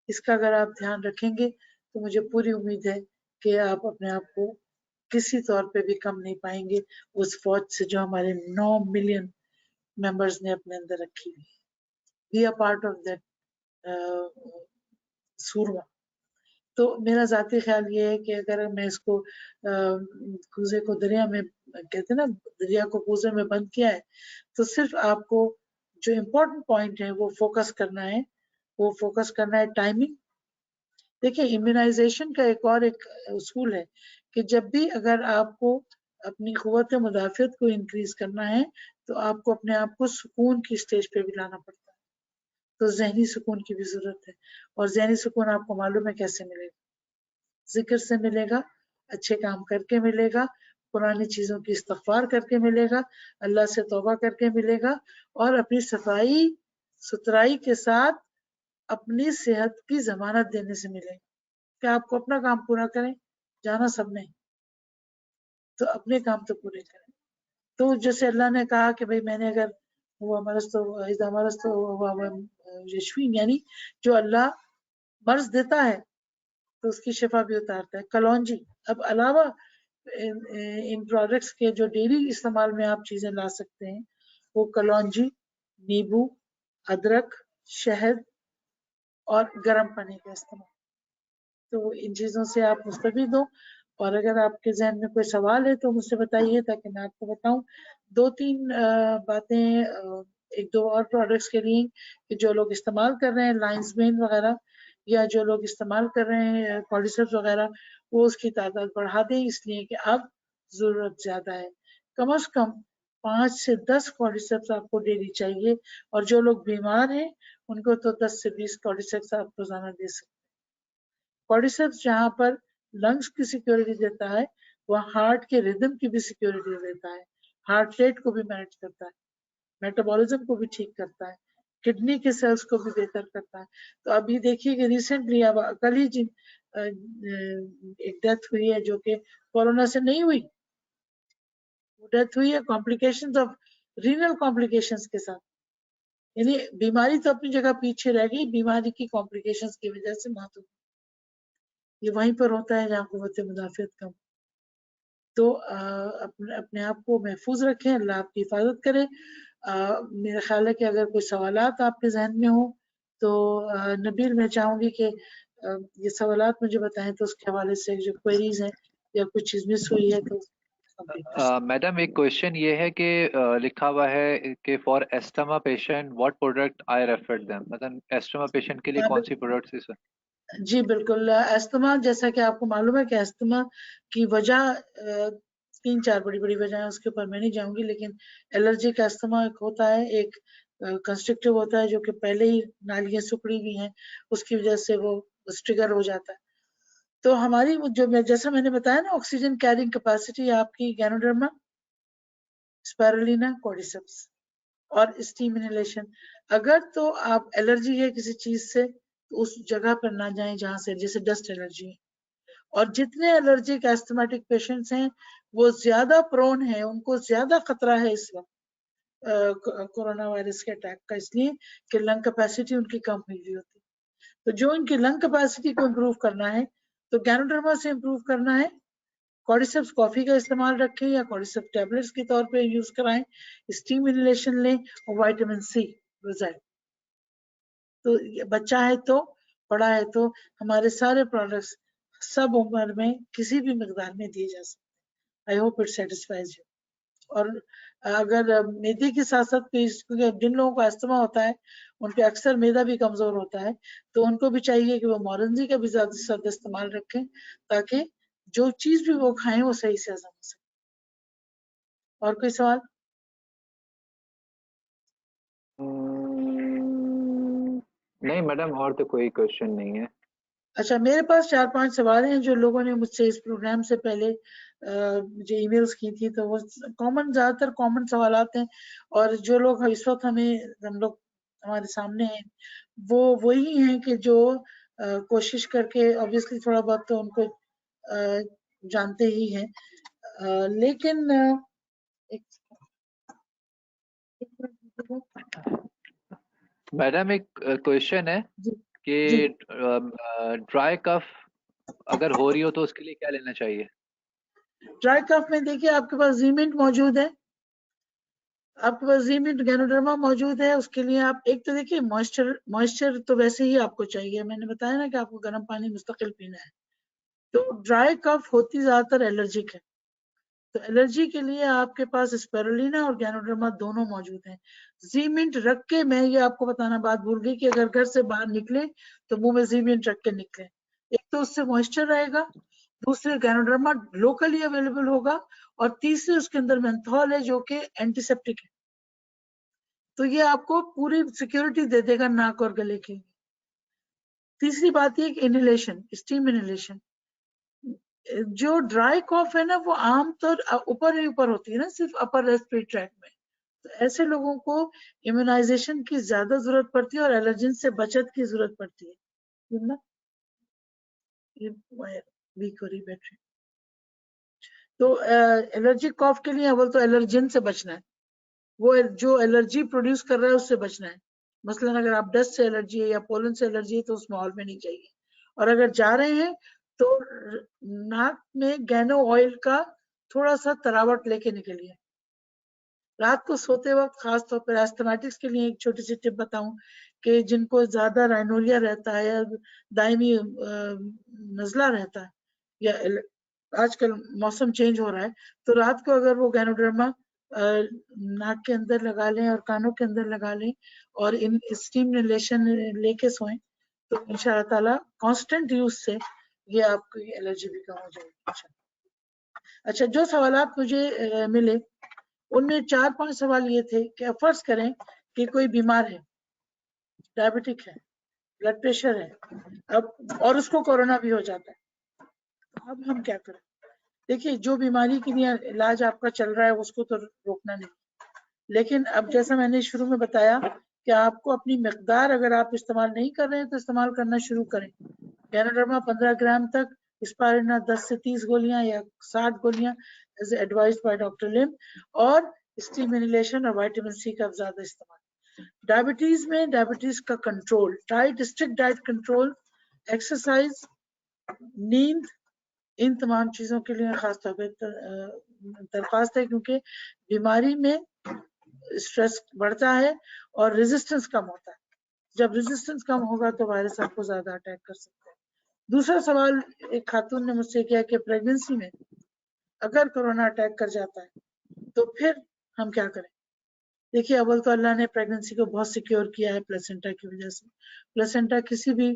اس کا اگر آپ دھیان رکھیں گے تو مجھے پوری امید ہے کہ آپ اپنے آپ کو کسی طور پہ بھی کم نہیں پائیں گے اس فوج سے جو ہمارے 9 ملین ممبرز نے اپنے اندر رکھی ہوئی. We are part of that سورما. تو میرا ذاتی خیال یہ ہے کہ اگر میں اس کو کوزے کو دریا میں کہتے ہیں نا، دریا کو کوزے میں بند کیا ہے، تو صرف آپ کو جو امپورٹنٹ پوائنٹ ہے وہ فوکس کرنا ہے ٹائمنگ. دیکھیں امیونائزیشن کا ایک اصول ہے کہ جب بھی اگر آپ کو اپنی قوت مدافعت کو انکریز کرنا ہے تو آپ کو اپنے آپ کو سکون کی سٹیج پہ بھی لانا پڑتا ہے. تو ذہنی سکون کی بھی ضرورت ہے، اور ذہنی سکون آپ کو معلوم ہے کیسے ملے گا؟ ذکر سے ملے گا، اچھے کام کر کے ملے گا، پرانی چیزوں کی استغفار کر کے ملے گا، اللہ سے توبہ کر کے ملے گا، اور اپنی صفائی ستھرائی کے ساتھ اپنی صحت کی ضمانت دینے سے ملے گا کہ آپ کو اپنا کام پورا کریں، جانا سب نے. تو اپنے کام تو پورے کریں. تو جیسے اللہ نے کہا کہ بھئی میں نے اگر وہ مرض تو یشفین، یعنی جو اللہ مرض دیتا ہے تو اس کی شفا بھی اتارتا ہے. کلونجی، اب علاوہ ان پروڈکٹس کے جو ڈیلی استعمال میں آپ چیزیں لا سکتے ہیں وہ کلونجی، نیبو، ادرک، شہد اور گرم پانی کا استعمال. تو ان چیزوں سے آپ مستفید ہو. اور اگر آپ کے ذہن میں کوئی سوال ہے تو مجھ سے بتائیے تاکہ میں آپ کو بتاؤں. 2-3 باتیں ایک دو اور پروڈکٹس کے لیے کہ جو لوگ استعمال کر رہے ہیں لائنز مین وغیرہ، یا جو لوگ استعمال کر رہے ہیں کارڈیسپس وغیرہ، وہ اس کی تعداد بڑھا دیں، اس لیے کہ اب ضرورت زیادہ ہے. کم از کم 5 سے 10 کارڈیسپس آپ کو ڈیلی چاہیے، اور جو لوگ بیمار ہیں ان کو تو 10 سے 20 کارڈیسپس آپ روزانہ دے سکتے ہیں. کارڈیسپس جہاں پر لنگس کی سیکیورٹی دیتا ہے وہ ہارٹ کے ریدم کی بھی سیکیورٹی دیتا ہے، ہارٹ ریٹ کو بھی مینیج کرتا ہے، میٹابولزم کو بھی ٹھیک کرتا ہے، کڈنی کے سیلز کو بھی بہتر کرتا ہے. تو ابھی دیکھیے کہ ریسنٹلی اب کل ہی ایک ڈیتھ ہوئی ہے جو کہ کورونا سے نہیں ہوئی، وہ ڈیتھ ہوئی ہے کمپلیکیشنز آف رینل کمپلیکیشنز کے ساتھ. یعنی بیماری تو اپنی جگہ پیچھے رہ گئی، بیماری کی کمپلیکیشنز کی وجہ سے موت ہوئی. یہ وہیں پر ہوتا ہے جہاں قوت مدافعت کم. تو اپنے آپ کو محفوظ رکھیں، اللہ آپ کی حفاظت کرے. میرا خیال ہے کہ اگر کوئی سوالات آپ کے ذہن میں ہوں تو نبیل میں چاہوں گی کہ یہ سوالات مجھے بتائیں تو اس کے حوالے سے جو کوئریز ہیں یا کچھ چیز مس ہوئی ہے تو میڈم ایک کوشچن یہ ہے کہ لکھا ہوا ہے کہ for asthma patient what product I refer them, مطلب ایسٹما پیشنٹ کے لیے کون سی پروڈکٹس؟ جی بالکل. استما، جیسا کہ آپ کو معلوم ہے کہ استما کی وجہ 3-4 بڑی بڑی وجہ ہیں، اس کے اوپر میں نہیں جاؤں گی، لیکن الرجی کا استما ایک ہوتا ہے، ایک کنسٹرکٹیو ہوتا ہے جو کہ پہلے ہی نالیاں سکڑی ہوئی ہیں اس کی وجہ سے وہ ٹریگر ہو جاتا ہے. تو ہماری جو جیسا میں نے بتایا نا، آکسیجن کیرنگ کیپیسٹی آپ کی گینوڈرما، اسپیرولینا، کارڈیسپس اور اسٹیم انہیلیشن. اگر تو آپ الرجی ہے کسی چیز سے تو اس جگہ پر نہ جائیں جہاں سے جیسے ڈسٹ الرجی ہے. اور جتنے الرجک ایسٹمیٹک پیشنٹس ہیں وہ زیادہ پرون ہیں، ان کو زیادہ خطرہ ہے اس وقت کورونا وائرس کے اٹیک کا، اس لیے کہ لنگ کیپیسٹی ان کی کم ہوئی ہوتی. تو جو ان کی لنگ کیپیسٹی کو امپروو کرنا ہے تو گینوڈرما سے امپروو کرنا ہے. کارڈیسپس کافی کا استعمال رکھیں یا کارڈیسپس ٹیبلٹس کے طور پہ یوز کرائیں، اسٹیم انہیلیشن لیں اور وائٹامن سی غذائیں. تو بچہ ہے تو بڑا ہے تو ہمارے سارے پروڈکٹس سب عمر میں کسی بھی مقدار میں دیے جا سکتے ہیں. I hope it satisfies you. اور اگر میدے کے ساتھ ساتھ جن لوگوں کو استما ہوتا ہے ان پہ اکثر میدا بھی کمزور ہوتا ہے تو ان کو بھی چاہیے کہ وہ مورنزی کا بھی زیادہ سے زیادہ استعمال رکھیں تاکہ جو چیز بھی وہ کھائیں وہ صحیح سے ہضم ہو سکے. اور کوئی سوال؟ نہیں میڈم، اور تو کوئی کوشچن نہیں ہے. اچھا، میرے پاس 4-5 سوال ہیں جو لوگوں نے مجھ سے اس پروگرام سے پہلے مجھے ای میلز کی تھی، تو وہ زیادہ تر کامن سوالات ہیں، اور جو لوگ اس وقت ہم لوگ ہمارے سامنے ہیں وہ وہی ہیں کہ جو کوشش کر کے obviously تھوڑا بہت تو ان کو جانتے ہی ہیں، لیکن میڈم ایک کوشچن ہے کہ ڈرائی کف اگر ہو رہی ہو تو اس کے لیے کیا لینا چاہیے؟ ڈرائی کف میں دیکھیے آپ کے پاس زیمنٹ موجود ہے، آپ کے پاس زیمنٹ گینوڈرما موجود ہے. اس کے لیے آپ ایک تو دیکھیے موئسچر تو ویسے ہی آپ کو چاہیے، میں نے بتایا نا کہ آپ کو گرم پانی مستقل پینا ہے. تو ڈرائی کف ہوتی زیادہ تر الرجک ہے، تو الرجی کے لیے آپ کے پاس اسپیرولینا اور گینوڈرما دونوں موجود ہیں. زیمنٹ رکھ کے، میں یہ آپ کو بتانا بات بھول گئی کہ اگر گھر سے باہر نکلے تو منہ میں زیمنٹ رکھ کے نکلے. ایک تو اس سے موئسچر رہے گا، دوسرے گینوڈرما لوکلی اویلیبل ہوگا، اور تیسرے اس کے اندر مینتھول ہے جو کہ اینٹی سیپٹک ہے. تو یہ آپ کو پوری سیکیورٹی دے دے گا ناک اور گلے کے. تیسری بات یہ کہ انہیلیشن، اسٹیم انہیلیشن. جو ڈرائی کاف ہے نا وہ عام طور اوپر ہی اوپر ہوتی ہے نا، صرف اپر ریسپیریٹری ٹریک میں. تو ایسے لوگوں کو امیونائزیشن کی زیادہ ضرورت پڑتی ہے اور الرجن سے بچت کی ضرورت پڑتی ہے. ویک ہو رہی بیٹری. تو الرجی کاف کے لیے اول تو الرجن سے بچنا ہے، وہ جو الرجی پروڈیوس کر رہا ہے اس سے بچنا ہے. مثلاً اگر آپ ڈسٹ سے الرجی ہے یا پولن سے الرجی ہے تو اس ماحول میں نہیں چاہیے. اور اگر جا رہے ہیں تو ناک میں گینو آئل کا تھوڑا سا تراوٹ لے کے نکلیے. رات کو سوتے وقت خاص طور پر ایستھمیٹکس کے لیے ایک چھوٹی سی ٹپ بتاؤں کہ جن کو زیادہ رائنوریا رہتا ہے یا دائمی نزلہ رہتا ہے یا آج کل موسم چینج ہو رہا ہے تو رات کو اگر وہ گینوڈرما ناک کے اندر لگا لیں اور کانوں کے اندر لگا لیں اور ان اسٹیم انہیلیشن لے کے سوئیں تو ان شاء اللہ تعالیٰ کانسٹنٹ یوز سے یہ آپ کی الرجی بھی کم ہو جائے گی. اچھا، جو سوالات مجھے ملے ان میں 4-5 سوال یہ تھے کہ فرض کریں کہ کوئی بیمار ہے، ڈائبٹک ہے، بلڈ پریشر ہے، اب اور اس کو کورونا بھی ہو جاتا ہے، اب ہم کیا کریں؟ دیکھیے، جو بیماری کے لیے علاج آپ کا چل رہا ہے اس کو تو روکنا نہیں، لیکن اب جیسا میں نے شروع میں بتایا کہ آپ کو اپنی مقدار اگر آپ استعمال نہیں کر رہے ہیں تو استعمال کرنا شروع کریں. گینوڈرما 15 گرام تک، اسپائرلینا 10 سے 30 گولیاں یا 60 گولیاں ایز ایڈوائزڈ بائی ڈاکٹر لم، اور اسٹیم انہیلیشن اور وائٹامن سی کا زیادہ استعمال. ڈائبٹیز میں ڈائبٹیز کا control, diet, strict diet control, exercise, نیند، ان تمام چیزوں کے لیے خاص طور پہ درخواست ہے کیونکہ بیماری میں اسٹریس بڑھتا ہے اور ریزسٹنس کم ہوتا ہے. جب ریزسٹنس کم ہوگا تو وائرس آپ کو زیادہ اٹیک کر سکتا ہے. دوسرا سوال ایک خاتون نے مجھ سے کیا کہ پریگننسی میں اگر کورونا اٹیک کر جاتا ہے تو پھر ہم کیا کریں؟ دیکھیے، اول تو اللہ نے پریگننسی کو بہت سیکیور کیا ہے پلیسنٹا کی وجہ سے. پلیسنٹا کسی بھی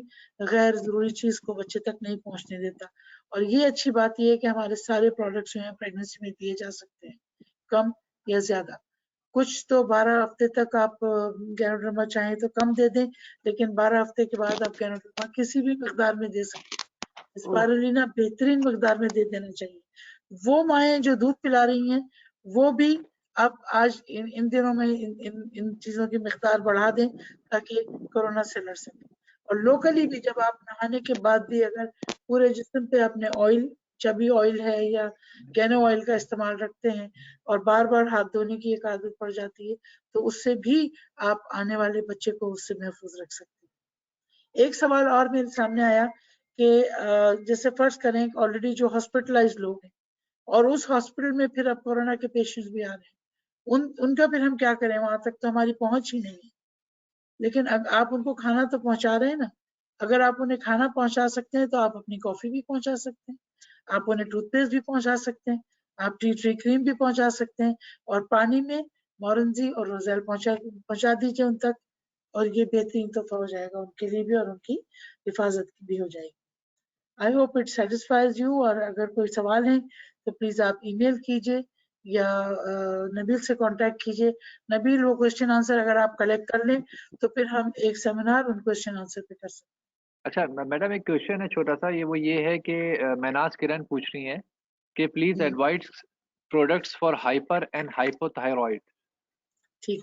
غیر ضروری چیز کو بچے تک نہیں پہنچنے دیتا، اور یہ اچھی بات یہ ہے کہ ہمارے سارے پروڈکٹس جو ہیں پریگننسی میں دیے جا سکتے ہیں، کم یا زیادہ. کچھ تو 12 ہفتے تک آپ گینوڈرما چاہیں تو کم دے دیں، لیکن 12 ہفتے کے بعد آپ گینوڈرما کسی بھی مقدار میں دے سکتے ہیں. اسپائرولینا بہترین مقدار میں دے دینا چاہیے. وہ مائیں جو دودھ پلا رہی ہیں وہ بھی اب آج ان دنوں میں ان چیزوں کی مقدار بڑھا دیں تاکہ کورونا سے لڑ سکیں. اور لوکلی بھی جب آپ نہانے کے بعد بھی اگر پورے جسم پہ اپنے آئل، چبی آئل ہے یا گینو آئل کا استعمال رکھتے ہیں اور بار بار ہاتھ دھونے کی ایک عادت پڑ جاتی ہے تو اس سے بھی آپ آنے والے بچے کو اس سے محفوظ رکھ سکتے ہیں. ایک سوال اور میرے سامنے آیا کہ جیسے فرض کریں آلریڈی جو ہاسپٹلائز لوگ ہیں اور اس ہاسپٹل میں پھر اب کورونا کے پیشنٹس بھی آ رہے ہیں، ان کا پھر ہم کیا کریں؟ وہاں تک تو ہماری پہنچ ہی نہیں ہے، لیکن آپ ان کو کھانا تو پہنچا رہے ہیں نا. اگر آپ انہیں کھانا پہنچا سکتے ہیں تو آپ اپنی کافی بھی پہنچا سکتے ہیں، آپ انہیں ٹوتھ پیسٹ بھی پہنچا سکتے ہیں، آپ ٹی ٹری کریم بھی پہنچا سکتے ہیں، اور پانی میں مورنزی اور روزیل پہنچا دیجیے ان تک، اور یہ بہترین تحفہ ہو جائے گا ان کے لیے بھی اور ان کی حفاظت بھی ہو جائے گی. I hope it satisfies you. اور اگر کوئی سوال ہیں تو پلیز آپ ای میل کیجیے یا نبیل سے کانٹیکٹ کیجیے. نبیل وہ کوشچن آنسر اگر آپ کلیکٹ کر لیں تو پھر ہم ایک سیمینار ان کوشچن آنسر پہ کر سکتے ہیں. اچھا میڈم، ایک کوشچن ہے چھوٹا سا، وہ یہ ہے کہ میناز کرن پوچھ رہی ہیں کہ please advise products for hyper and hypo thyroid. ٹھیک،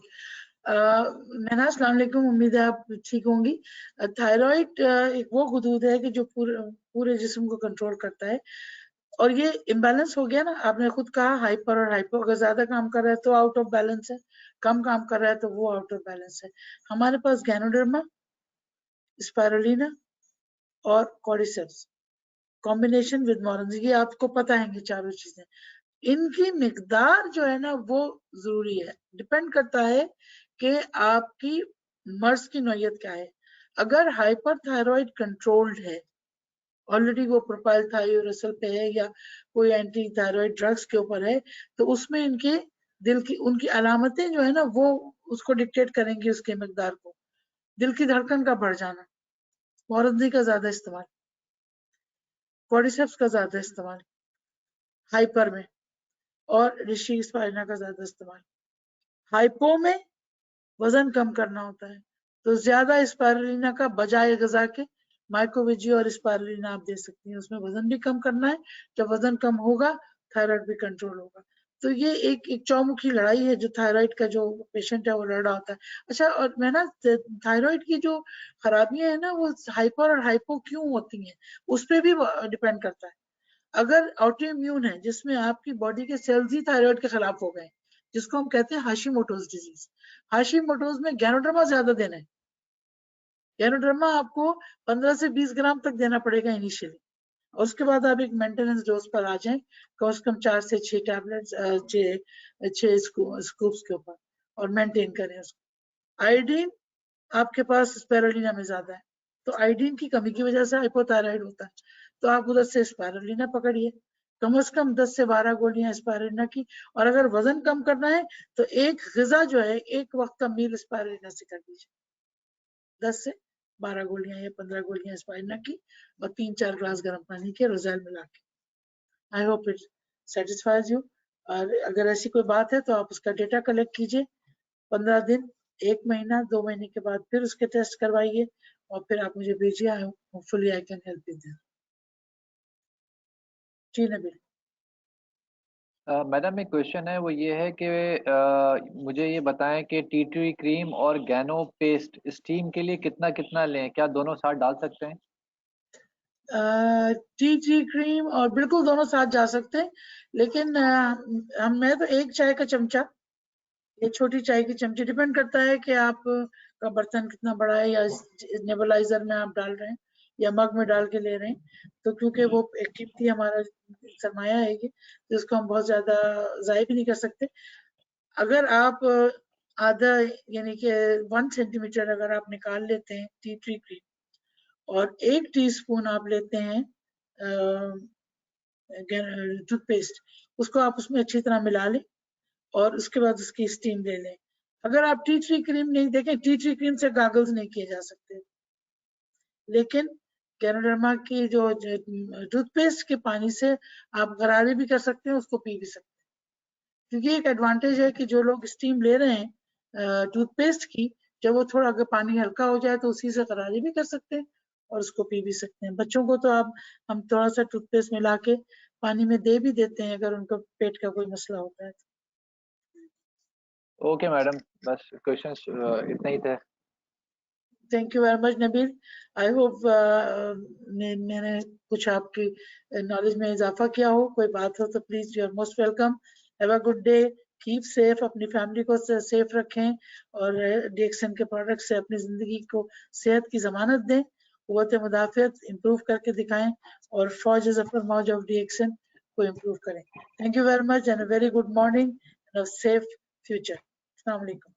مینا السلام علیکم، امید ہے آپ ٹھیک ہوں گی. تھائرائڈ ایک وہ غدود ہے کہ جو پورے جسم کو کنٹرول کرتا ہے، اور یہ امبیلنس ہو گیا نا. آپ نے خود کہا ہائپر اور ہائپو، اگر زیادہ کام کر رہا ہے تو آؤٹ آف بیلنس ہے، کم کام کر رہا ہے تو وہ آؤٹ آف بیلنس ہے. ہمارے پاس گینوڈرما، اسپائرولینا اور کوڈیسیپس کمبینیشن ود مورنزی، یہ آپ کو پتہ ہیں یہ چاروں چیزیں. ان کی مقدار جو ہے نا وہ ضروری ہے، ڈپینڈ کرتا ہے کہ آپ کی مرض کی نوعیت کیا ہے. اگر ہائپر تھائرائڈ کنٹرولڈ ہے، آلریڈی وہ پروپائل تھائیورسل پہ ہے یا کوئی اینٹی تھائرائڈ ڈرگس کے اوپر ہے، تو اس میں ان کے دل کی ان کی علامتیں جو ہے نا وہ اس کو ڈکٹیٹ کریں گی اس کے مقدار کو. دل کی دھڑکن کا بڑھ جانا، مورنزی کا زیادہ استعمال، کوڈیسیپس کا زیادہ استعمال ہائپر میں، اور رشی اسپائرنا کا زیادہ استعمال. ہائپو میں وزن کم کرنا ہوتا ہے تو زیادہ اسپائرلینا کا بجائے غذا کے مائکروویجی اور اسپائرلینا آپ دے سکتی ہیں. اس میں وزن بھی کم کرنا ہے، جب وزن کم ہوگا تھائرائڈ بھی کنٹرول ہوگا. تو یہ ایک چومکھی لڑائی ہے جو تھائرائڈ کا جو پیشنٹ ہے وہ لڑ رہا ہوتا ہے. اچھا، اور میں نا تھائرائڈ کی جو خرابیاں ہیں نا وہ ہائپر اور ہائپو کیوں ہوتی ہیں اس پہ بھی ڈیپینڈ کرتا ہے. اگر آٹو امیون ہے جس میں آپ کی باڈی کے سیلز ہی تھائرائیڈ کے خلاف ہو گئے جس کو ہم کہتے ہیں ہاشی موٹوز ڈیزیز. ہاشی موٹوز میں گینوڈرما زیادہ دینا ہے. گینوڈرما آپ کو 15 سے 20 گرام تک دینا پڑے گا انیشیلی, اور اس کے بعد آپ ایک مینٹیننس ڈوز پر آ جائیں کم از کم 4 سے 6 ٹیبلٹس 6 اسکوپس کے اوپر, اور مینٹین کریں اس کو. آئیڈین آپ کے پاس اسپیرولینا میں زیادہ ہے, تو آئیڈین کی کمی کی وجہ سے ہائپوتھائرائڈ ہوتا ہے, تو آپ ادھر سے اسپیرولینا پکڑیے, کم از کم 10 سے 12 گولیاں اسپیرولینا کی. اور اگر وزن کم کرنا ہے تو ایک غذا جو ہے ایک وقت کا میل اسپیرولینا سے کر دیجیے, 10 سے 12 گولیاں یا 15 گولیاں اسپیرولینا کی, اور 3-4 گلاس گرم پانی کے روزیل ملا کے. I hope it satisfies you. اور اگر ایسی کوئی بات ہے تو آپ اس کا ڈیٹا کلیکٹ کیجیے, 15 دن, 1 مہینہ, 2 مہینے کے بعد پھر اس کے ٹیسٹ کروائیے, اور پھر آپ مجھے بھیجیے. Hopefully I can help you there. جی نبیل. میڈم ایک کوشچن ہے, وہ یہ ہے کہ مجھے یہ بتائیں کہ ٹی ٹری کریم اور گینو پیسٹ اسٹیم کے لیے کتنا کتنا لیں, کیا دونوں ساتھ ڈال سکتے ہیں؟ ٹی ٹری کریم اور بالکل دونوں ساتھ جا سکتے ہیں, لیکن میں تو 1 چائے کا چمچہ, یہ چھوٹی چائے کی چمچی, ڈیپینڈ کرتا ہے کہ آپ کا برتن کتنا بڑا ہے, یا نیبلائزر میں آپ ڈال رہے ہیں یا مگ میں ڈال کے لے رہے ہیں, تو کیونکہ وہ ایک قیمتی ہمارا سرمایہ ہے یہ, جس کو ہم بہت زیادہ ضائع بھی نہیں کر سکتے. اگر آپ آدھا یعنی کہ 1 سینٹی میٹر اگر آپ نکال لیتے ہیں ٹی ٹری کریم, اور 1 ٹی اسپون آپ لیتے ہیں ٹوتھ پیسٹ, اس کو آپ اس میں اچھی طرح ملا لیں, اور اس کے بعد اس کی اسٹیم لے لیں. اگر آپ ٹی ٹری کریم نہیں دیکھیں, ٹی ٹری کریم سے گاگلز نہیں کیے جا سکتے, لیکن گینوڈرما کی جو ٹوتھ پیسٹ کے پانی سے آپ غرارے بھی کر سکتے ہیں, اس کو پی بھی سکتے ہیں. کیونکہ ایک ایڈوانٹیج ہے کہ جو لوگ اسٹیم لے رہے ہیں ٹوتھ پیسٹ کی, جب وہ تھوڑا اگر پانی ہلکا ہو جائے تو اسی سے غرارے بھی کر سکتے ہیں اور اس کو پی بھی سکتے ہیں. بچوں کو تو ہم تھوڑا سا ٹوتھ پیسٹ ملا کے پانی میں دے بھی دیتے ہیں اگر ان کو پیٹ کا کوئی مسئلہ ہوتا ہے. اوکے میڈم, بس کوشچنس اتنے ہی تھے. Thank you very much Nabeel. I hope میں نے کچھ آپ کی نالج میں اضافہ کیا ہو. کوئی بات ہو تو please you are most welcome. Have a good day, keep safe, اپنی فیملی کو سیف رکھیں, اور ڈی ایکسن کے پروڈکٹ سے اپنی زندگی کو صحت کی ضمانت دیں, قوت مدافعت امپروو کر کے دکھائیں, اور فوج ظفر موج آف ڈی ایکسن کو امپروو کریں. Thank you very much and a very good morning and a safe future. السلام علیکم.